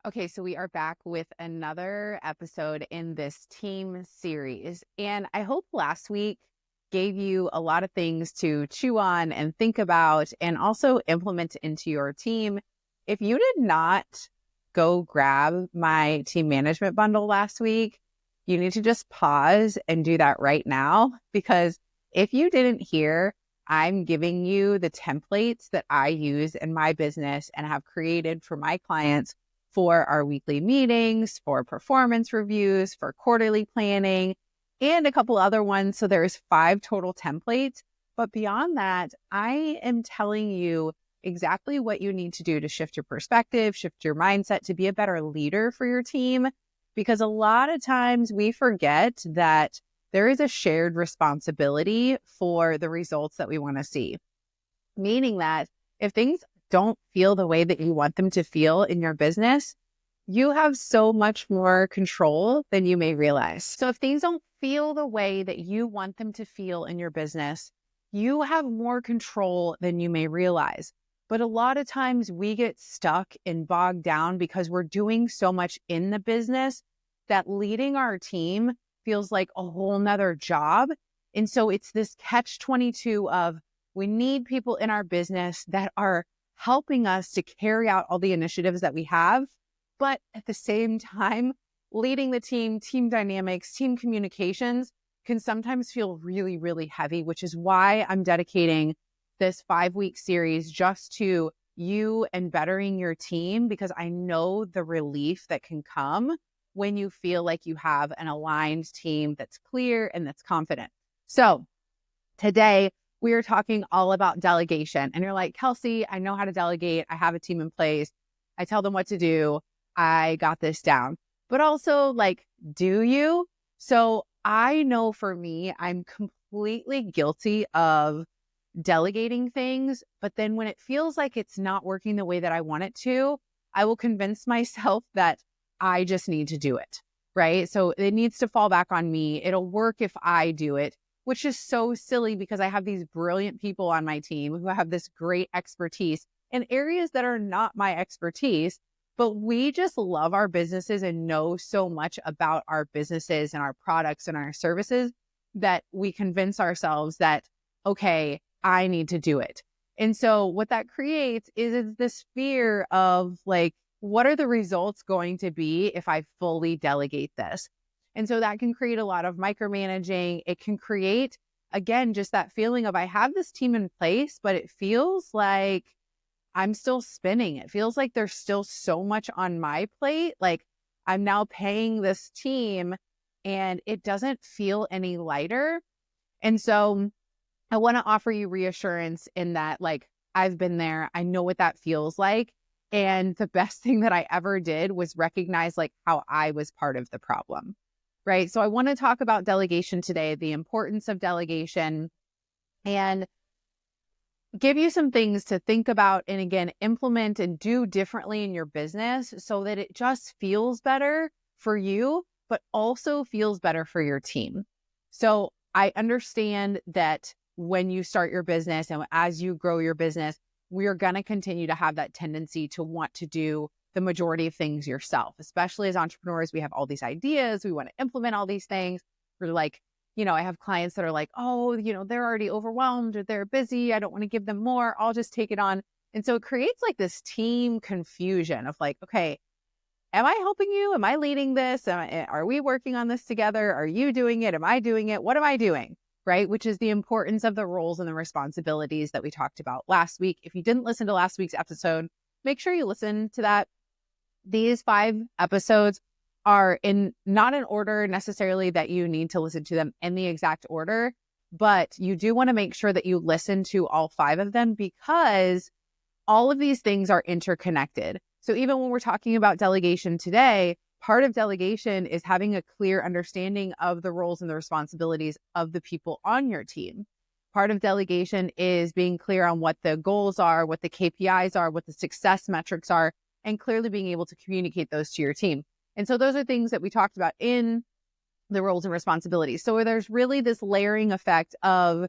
Okay, so we are back with another episode in this team series. And I hope last week gave you a lot of things to chew on and think about and also implement into your team. If you did not go grab my team management bundle last week, you need to just pause and do that right now, because if you didn't hear, I'm giving you the templates that I use in my business and have created for my clients for our weekly meetings, for performance reviews, for quarterly planning, and a couple other ones. So there's 5 total templates. But beyond that, I am telling you exactly what you need to do to shift your perspective, shift your mindset, to be a better leader for your team. Because a lot of times we forget that there is a shared responsibility for the results that we want to see. Meaning that if things don't feel the way that you want them to feel in your business, you have so much more control than you may realize. So if things don't feel the way that you want them to feel in your business, you have more control than you may realize. But a lot of times we get stuck and bogged down because we're doing so much in the business that leading our team feels like a whole nother job. And so it's this catch-22 of, we need people in our business that are helping us to carry out all the initiatives that we have. But at the same time, leading the team, team dynamics, team communications can sometimes feel really, really heavy, which is why I'm dedicating this 5-week series just to you and bettering your team, because I know the relief that can come when you feel like you have an aligned team that's clear and that's confident. So today, we are talking all about delegation. And you're like, Kelsey, I know how to delegate. I have a team in place. I tell them what to do. I got this down. But also, like, do you? So I know for me, I'm completely guilty of delegating things. But then when it feels like it's not working the way that I want it to, I will convince myself that I just need to do it. Right? So it needs to fall back on me. It'll work if I do it, which is so silly because I have these brilliant people on my team who have this great expertise in areas that are not my expertise, but we just love our businesses and know so much about our businesses and our products and our services that we convince ourselves that, okay, I need to do it. And so what that creates is this fear of, like, what are the results going to be if I fully delegate this? And so that can create a lot of micromanaging. It can create, again, just that feeling of, I have this team in place, but it feels like I'm still spinning. It feels like there's still so much on my plate. Like, I'm now paying this team and it doesn't feel any lighter. And so I want to offer you reassurance in that, like, I've been there. I know what that feels like. And the best thing that I ever did was recognize, like, how I was part of the problem. Right. So I want to talk about delegation today, the importance of delegation, and give you some things to think about and, again, implement and do differently in your business so that it just feels better for you, but also feels better for your team. So I understand that when you start your business and as you grow your business, we are going to continue to have that tendency to want to do the majority of things yourself. Especially as entrepreneurs, we have all these ideas. We want to implement all these things. We're like, I have clients that are like, oh, they're already overwhelmed or they're busy. I don't want to give them more. I'll just take it on. And so it creates like this team confusion of, like, okay, am I helping you? Am I leading this? Are we working on this together? Are you doing it? Am I doing it? What am I doing? Right? Which is the importance of the roles and the responsibilities that we talked about last week. If you didn't listen to last week's episode, make sure you listen to that. These 5 episodes are not in order necessarily that you need to listen to them in the exact order, but you do want to make sure that you listen to all 5 of them, because all of these things are interconnected. So even when we're talking about delegation today, part of delegation is having a clear understanding of the roles and the responsibilities of the people on your team. Part of delegation is being clear on what the goals are, what the KPIs are, what the success metrics are, and clearly being able to communicate those to your team. And so those are things that we talked about in the roles and responsibilities. So there's really this layering effect of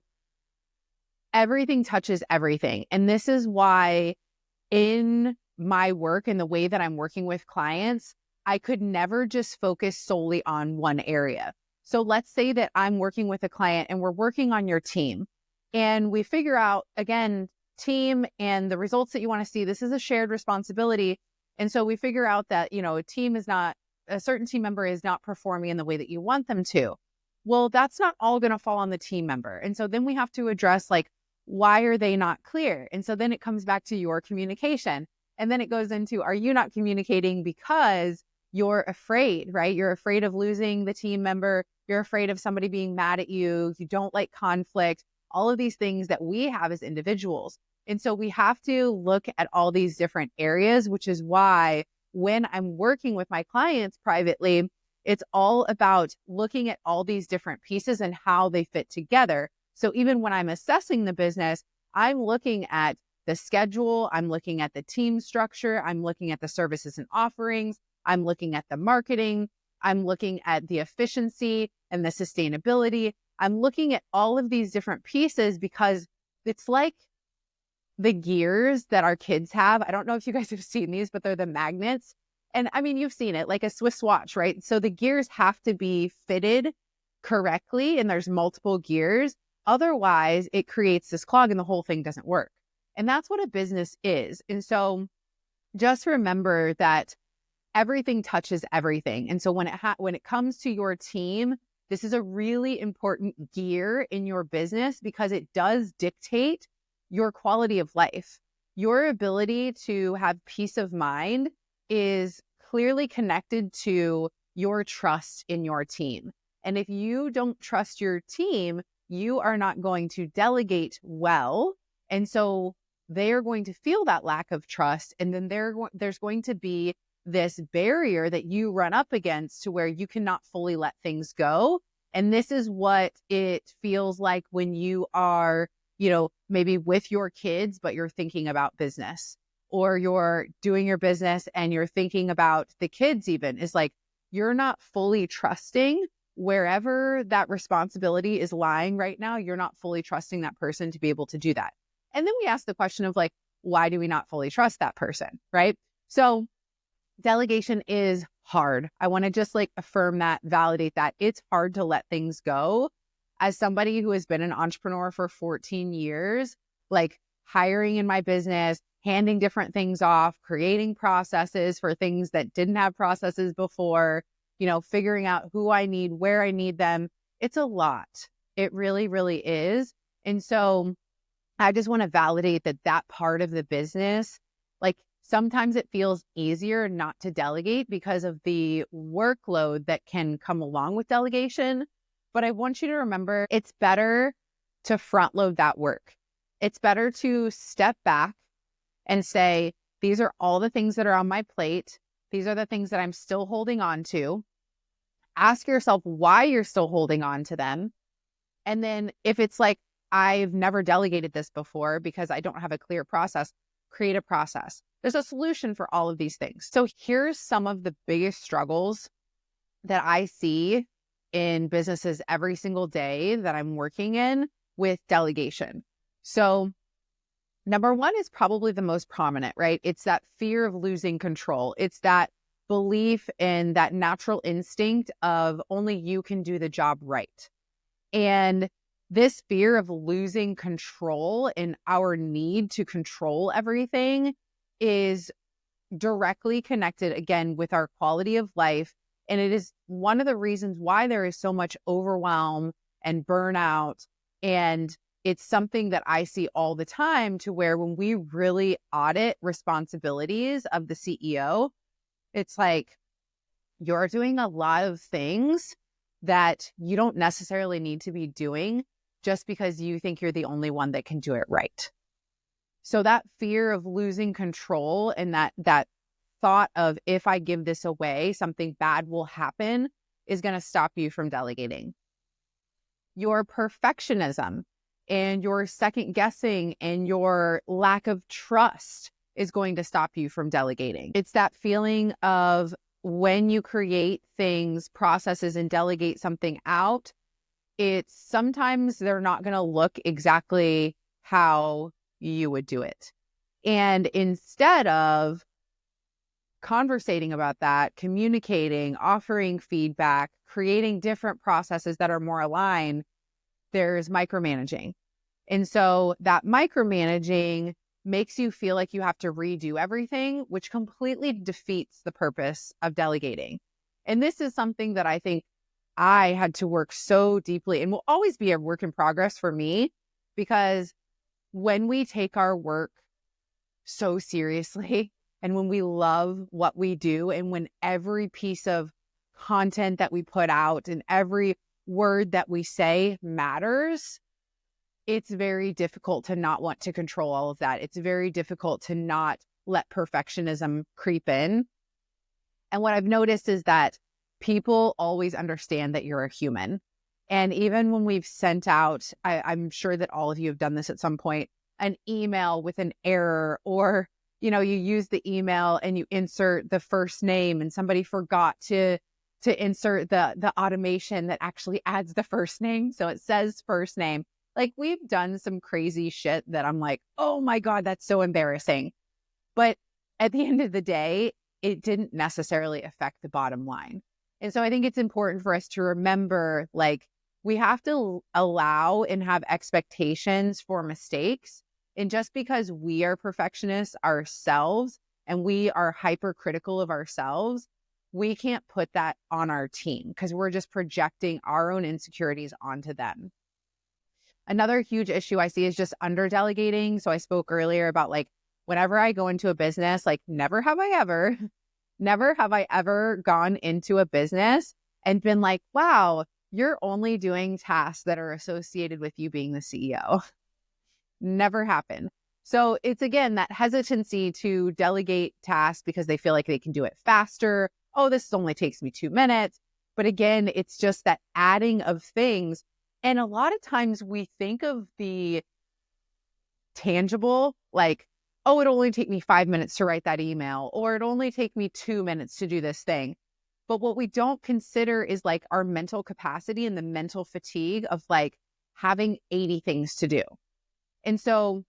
everything touches everything. And this is why in my work and the way that I'm working with clients, I could never just focus solely on one area. So let's say that I'm working with a client and we're working on your team and we figure out, again, team and the results that you want to see, this is a shared responsibility. And so we figure out that, a certain team member is not performing in the way that you want them to. Well, that's not all going to fall on the team member. And so then we have to address, like, why are they not clear? And so then it comes back to your communication. And then it goes into, are you not communicating because you're afraid, right? You're afraid of losing the team member. You're afraid of somebody being mad at you. You don't like conflict, all of these things that we have as individuals. And so we have to look at all these different areas, which is why when I'm working with my clients privately, it's all about looking at all these different pieces and how they fit together. So even when I'm assessing the business, I'm looking at the schedule, I'm looking at the team structure, I'm looking at the services and offerings, I'm looking at the marketing, I'm looking at the efficiency and the sustainability. I'm looking at all of these different pieces because it's like the gears that our kids have. I don't know if you guys have seen these, but they're the magnets. And I mean, you've seen it, like a Swiss watch, right? So the gears have to be fitted correctly and there's multiple gears. Otherwise, it creates this clog and the whole thing doesn't work. And that's what a business is. And so just remember that everything touches everything. And so when it comes to your team, this is a really important gear in your business because it does dictate your quality of life. Your ability to have peace of mind is clearly connected to your trust in your team. And if you don't trust your team, you are not going to delegate well. And so they are going to feel that lack of trust. And then there's going to be this barrier that you run up against to where you cannot fully let things go. And this is what it feels like when you are, maybe with your kids, but you're thinking about business, or you're doing your business and you're thinking about the kids even. Is like, you're not fully trusting wherever that responsibility is lying right now. You're not fully trusting that person to be able to do that. And then we ask the question of, like, why do we not fully trust that person, right? So delegation is hard. I want to just affirm that, validate that. It's hard to let things go. As somebody who has been an entrepreneur for 14 years, hiring in my business, handing different things off, creating processes for things that didn't have processes before, figuring out who I need, where I need them. It's a lot. It really, really is. And so I just want to validate that part of the business, sometimes it feels easier not to delegate because of the workload that can come along with delegation. But I want you to remember, it's better to front load that work. It's better to step back and say, these are all the things that are on my plate. These are the things that I'm still holding on to. Ask yourself why you're still holding on to them. And then if it's like, I've never delegated this before because I don't have a clear process, create a process. There's a solution for all of these things. So here's some of the biggest struggles that I see in businesses every single day that I'm working in with delegation. So number one is probably the most prominent, right? It's that fear of losing control. It's that belief in that natural instinct of only you can do the job right. And this fear of losing control and our need to control everything is directly connected, again, with our quality of life. And it is one of the reasons why there is so much overwhelm and burnout. And it's something that I see all the time, to where when we really audit responsibilities of the CEO, it's like, you're doing a lot of things that you don't necessarily need to be doing just because you think you're the only one that can do it right. So that fear of losing control and that thought of, if I give this away, something bad will happen, is going to stop you from delegating. Your perfectionism and your second guessing and your lack of trust is going to stop you from delegating. It's that feeling of, when you create things, processes, and delegate something out, it's sometimes they're not going to look exactly how you would do it. And instead of conversating about that, communicating, offering feedback, creating different processes that are more aligned, there's micromanaging. And so that micromanaging makes you feel like you have to redo everything, which completely defeats the purpose of delegating. And this is something that I think I had to work so deeply and will always be a work in progress for me, because when we take our work so seriously and when we love what we do, and when every piece of content that we put out and every word that we say matters, it's very difficult to not want to control all of that. It's very difficult to not let perfectionism creep in. And what I've noticed is that people always understand that you're a human. And even when we've sent out, I'm sure that all of you have done this at some point, an email with an error, or, you use the email and you insert the first name and somebody forgot to insert the automation that actually adds the first name. So it says first name. Like, we've done some crazy shit that I'm like, oh my God, that's so embarrassing. But at the end of the day, it didn't necessarily affect the bottom line. And so I think it's important for us to remember, like, we have to allow and have expectations for mistakes. And just because we are perfectionists ourselves and we are hypercritical of ourselves, we can't put that on our team, because we're just projecting our own insecurities onto them. Another huge issue I see is just under delegating. So I spoke earlier about, like, whenever I go into a business, like, never have I ever gone into a business and been like, wow, you're only doing tasks that are associated with you being the CEO. Never happened. So it's, again, that hesitancy to delegate tasks because they feel like they can do it faster. Oh, this only takes me 2 minutes. But again, it's just that adding of things. And a lot of times we think of the tangible, like, oh, it'll only take me 5 minutes to write that email, or it'll only take me 2 minutes to do this thing. But what we don't consider is, like, our mental capacity and the mental fatigue of, like, having 80 things to do. And so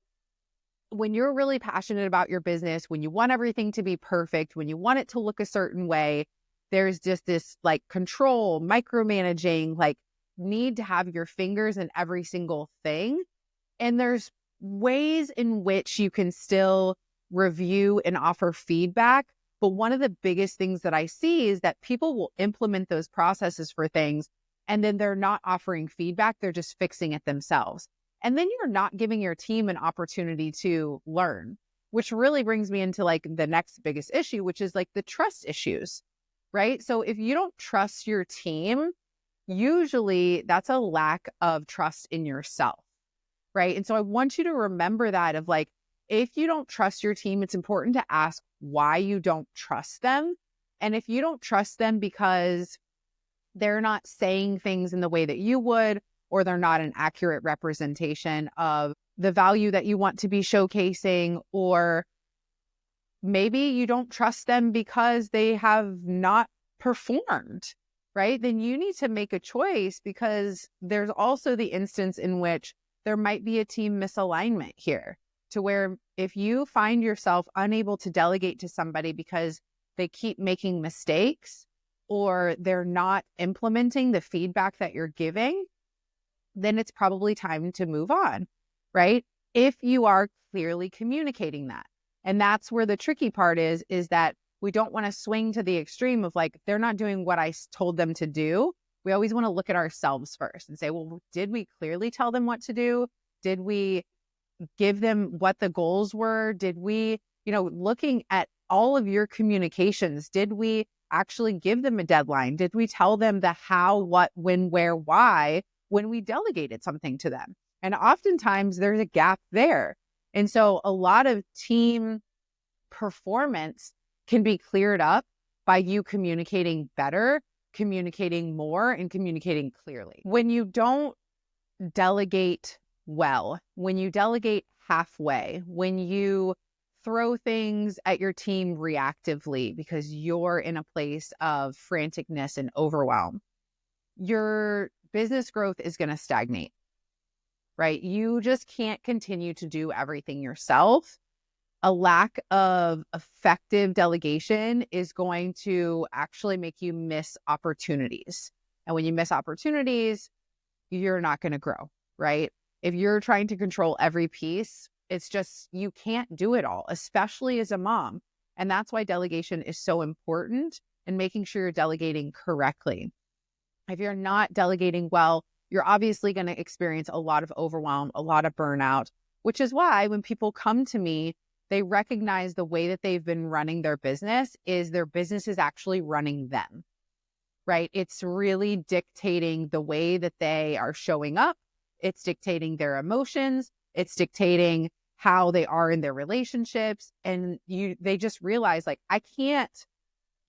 when you're really passionate about your business, when you want everything to be perfect, when you want it to look a certain way, there's just this, like, control, micromanaging, like, need to have your fingers in every single thing. And there's ways in which you can still review and offer feedback. But one of the biggest things that I see is that people will implement those processes for things, and then they're not offering feedback. They're just fixing it themselves. And then you're not giving your team an opportunity to learn, which really brings me into, like, the next biggest issue, which is, like, the trust issues, right? So if you don't trust your team, usually that's a lack of trust in yourself, right? And so I want you to remember that, of, like, if you don't trust your team, it's important to ask why you don't trust them. And if you don't trust them because they're not saying things in the way that you would, or they're not an accurate representation of the value that you want to be showcasing, or maybe you don't trust them because they have not performed, right? Then you need to make a choice, because there's also the instance in which there might be a team misalignment here, to where if you find yourself unable to delegate to somebody because they keep making mistakes, or they're not implementing the feedback that you're giving, then it's probably time to move on, right? If you are clearly communicating that. And that's where the tricky part is that we don't want to swing to the extreme of, like, they're not doing what I told them to do. We always want to look at ourselves first and say, well, did we clearly tell them what to do? Did we give them what the goals were? Did we, looking at all of your communications, did we actually give them a deadline? Did we tell them the how, what, when, where, why when we delegated something to them? And oftentimes there's a gap there. And so a lot of team performance can be cleared up by you communicating better, communicating more, and communicating clearly. When you don't delegate well, when you delegate halfway, when you throw things at your team reactively because you're in a place of franticness and overwhelm, your business growth is going to stagnate, right? You just can't continue to do everything yourself. A lack of effective delegation is going to actually make you miss opportunities. And when you miss opportunities, you're not going to grow, right? If you're trying to control every piece, it's just, you can't do it all, especially as a mom. And that's why delegation is so important, and making sure you're delegating correctly. If you're not delegating well, you're obviously going to experience a lot of overwhelm, a lot of burnout, which is why when people come to me, they recognize the way that they've been running their business is their business is actually running them, right? It's really dictating the way that they are showing up. It's dictating their emotions. It's dictating how they are in their relationships. And they just realize, like, I can't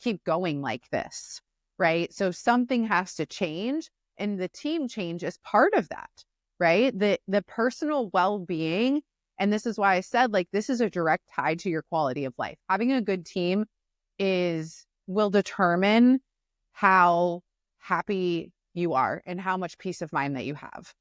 keep going like this, right? So something has to change, and the team change is part of that, right? The personal well-being. And this is why I said, like, this is a direct tie to your quality of life. Having a good team will determine how happy you are and how much peace of mind that you have.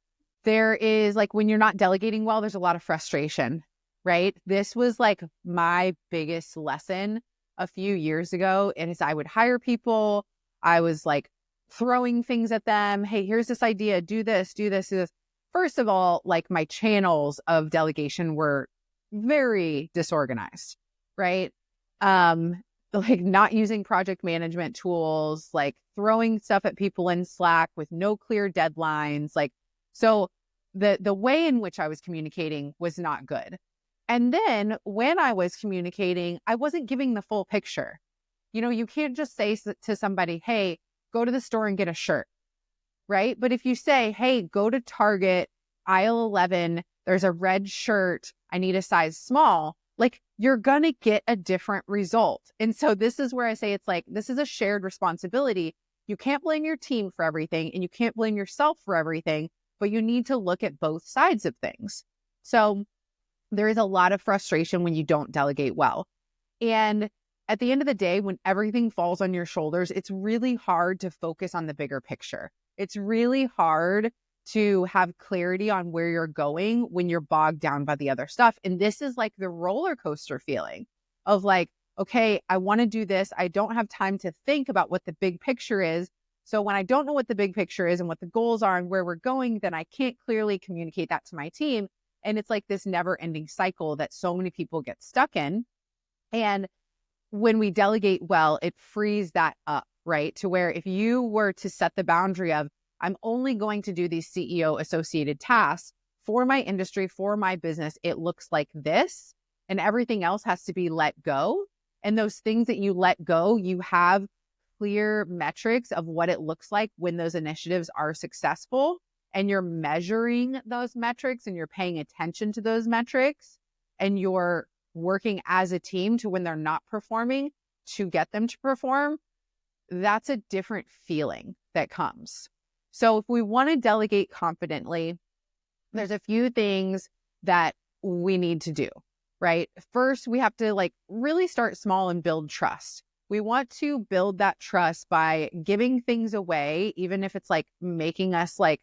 There is, like, when you're not delegating well, there's a lot of frustration, right? This was like my biggest lesson a few years ago. And as I would hire people, I was like throwing things at them. Hey, here's this idea. Do this, do this, do this. First of all, like, my channels of delegation were very disorganized, right? Like not using project management tools, like throwing stuff at people in Slack with no clear deadlines. Like, so the way in which I was communicating was not good. And then when I was communicating, I wasn't giving the full picture. You can't just say to somebody, hey, go to the store and get a shirt, right? But if you say, hey, go to Target, aisle 11, there's a red shirt, I need a size small, like, you're going to get a different result. And so this is where I say, it's like, this is a shared responsibility. You can't blame your team for everything, and you can't blame yourself for everything, but you need to look at both sides of things. So there is a lot of frustration when you don't delegate well. And at the end of the day, when everything falls on your shoulders, it's really hard to focus on the bigger picture. It's really hard to have clarity on where you're going when you're bogged down by the other stuff. And this is like the roller coaster feeling of like, okay, I want to do this. I don't have time to think about what the big picture is. So when I don't know what the big picture is and what the goals are and where we're going, then I can't clearly communicate that to my team. And it's like this never ending cycle that so many people get stuck in. And when we delegate well, it frees that up, right? To where if you were to set the boundary of, I'm only going to do these CEO associated tasks for my industry, for my business, it looks like this, and everything else has to be let go. And those things that you let go, you have clear metrics of what it looks like when those initiatives are successful, and you're measuring those metrics and you're paying attention to those metrics, and you're working as a team to, when they're not performing, to get them to perform. That's a different feeling that comes. So if we want to delegate confidently, there's a few things that we need to do, right? First, we have to like really start small and build trust. We want to build that trust by giving things away, even if it's like making us like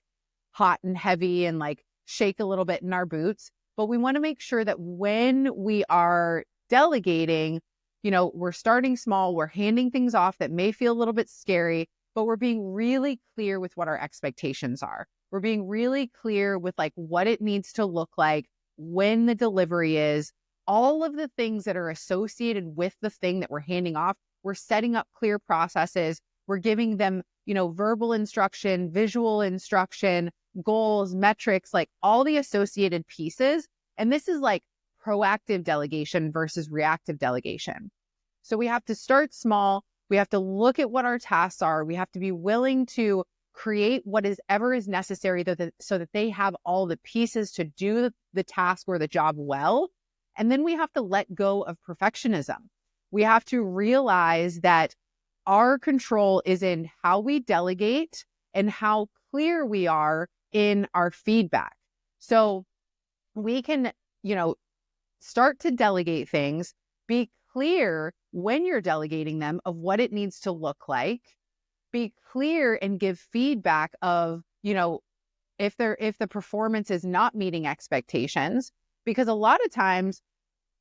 hot and heavy and like shake a little bit in our boots. But we want to make sure that when we are delegating, we're starting small, we're handing things off that may feel a little bit scary, but we're being really clear with what our expectations are. We're being really clear with like what it needs to look like, when the delivery is, all of the things that are associated with the thing that we're handing off. We're setting up clear processes. We're giving them, verbal instruction, visual instruction, goals, metrics, like all the associated pieces. And this is like proactive delegation versus reactive delegation. So we have to start small. We have to look at what our tasks are. We have to be willing to create whatever is necessary so that they have all the pieces to do the task or the job well. And then we have to let go of perfectionism. We have to realize that our control is in how we delegate and how clear we are in our feedback. So we can, start to delegate things, be clear when you're delegating them of what it needs to look like, be clear and give feedback of, if the performance is not meeting expectations, because a lot of times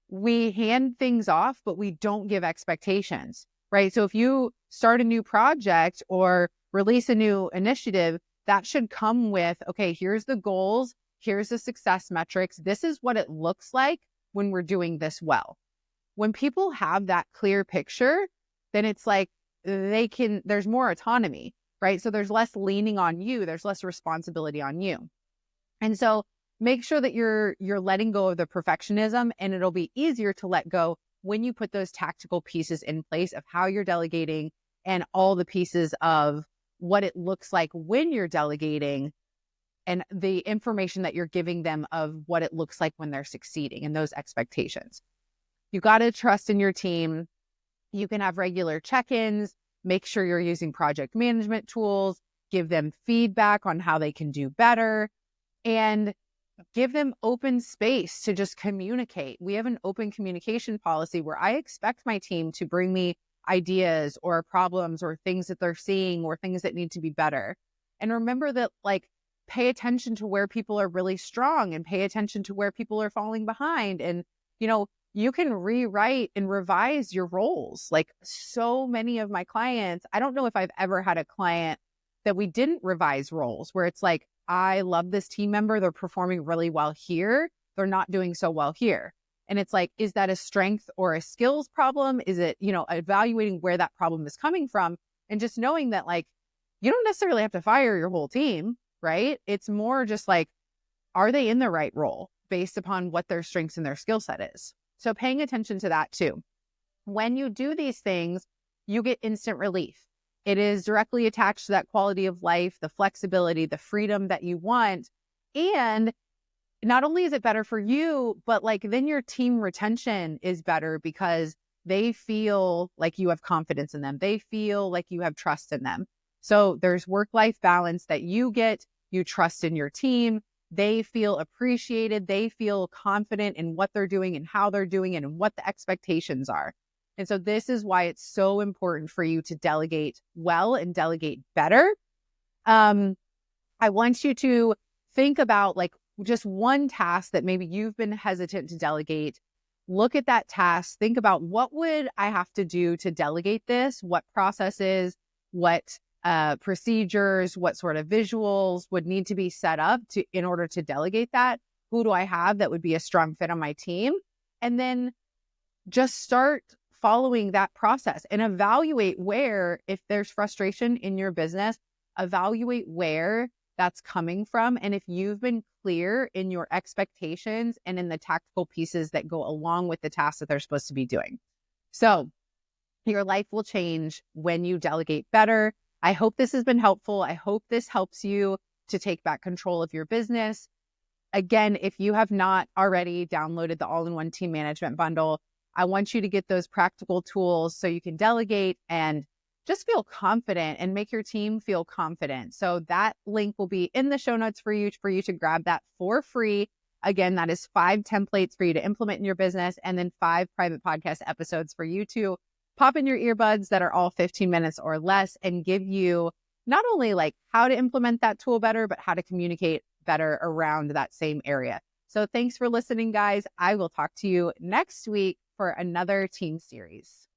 we hand things off, but we don't give expectations, right? So if you start a new project or release a new initiative, that should come with, okay, here's the goals, here's the success metrics. This is what it looks like when we're doing this well. When people have that clear picture, then it's like there's more autonomy, right? So there's less leaning on you, there's less responsibility on you. And so make sure that you're letting go of the perfectionism, and it'll be easier to let go when you put those tactical pieces in place of how you're delegating and all the pieces of what it looks like when you're delegating and the information that you're giving them of what it looks like when they're succeeding and those expectations. You got to trust in your team. You can have regular check-ins, make sure you're using project management tools, give them feedback on how they can do better, and give them open space to just communicate. We have an open communication policy where I expect my team to bring me ideas or problems or things that they're seeing or things that need to be better. And remember that, like, pay attention to where people are really strong and pay attention to where people are falling behind. And, you can rewrite and revise your roles. Like, so many of my clients, I don't know if I've ever had a client that we didn't revise roles where it's like, I love this team member. They're performing really well here. They're not doing so well here. And it's like, is that a strength or a skills problem? Is it, evaluating where that problem is coming from and just knowing that, like, you don't necessarily have to fire your whole team, right? It's more just like, are they in the right role based upon what their strengths and their skill set is? So paying attention to that too. When you do these things, you get instant relief. It is directly attached to that quality of life, the flexibility, the freedom that you want. And not only is it better for you, but then your team retention is better because they feel like you have confidence in them. They feel like you have trust in them. So there's work-life balance that you get. You trust in your team. They feel appreciated. They feel confident in what they're doing and how they're doing it and what the expectations are. And so this is why it's so important for you to delegate well and delegate better. I want you to think about just one task that maybe you've been hesitant to delegate. Look at that task. Think about, what would I have to do to delegate this? What processes, what procedures, what sort of visuals would need to be set up in order to delegate that? Who do I have that would be a strong fit on my team? And then just start following that process and evaluate where, if there's frustration in your business, evaluate where that's coming from. And if you've been clear in your expectations and in the tactical pieces that go along with the tasks that they're supposed to be doing. So your life will change when you delegate better. I hope this has been helpful. I hope this helps you to take back control of your business. Again, if you have not already downloaded the all-in-one team management bundle, I want you to get those practical tools so you can delegate and just feel confident and make your team feel confident. So that link will be in the show notes for you to grab that for free. Again, that is 5 templates for you to implement in your business, and then 5 private podcast episodes for you to pop in your earbuds that are all 15 minutes or less and give you not only how to implement that tool better, but how to communicate better around that same area. So thanks for listening, guys. I will talk to you next week for another team series.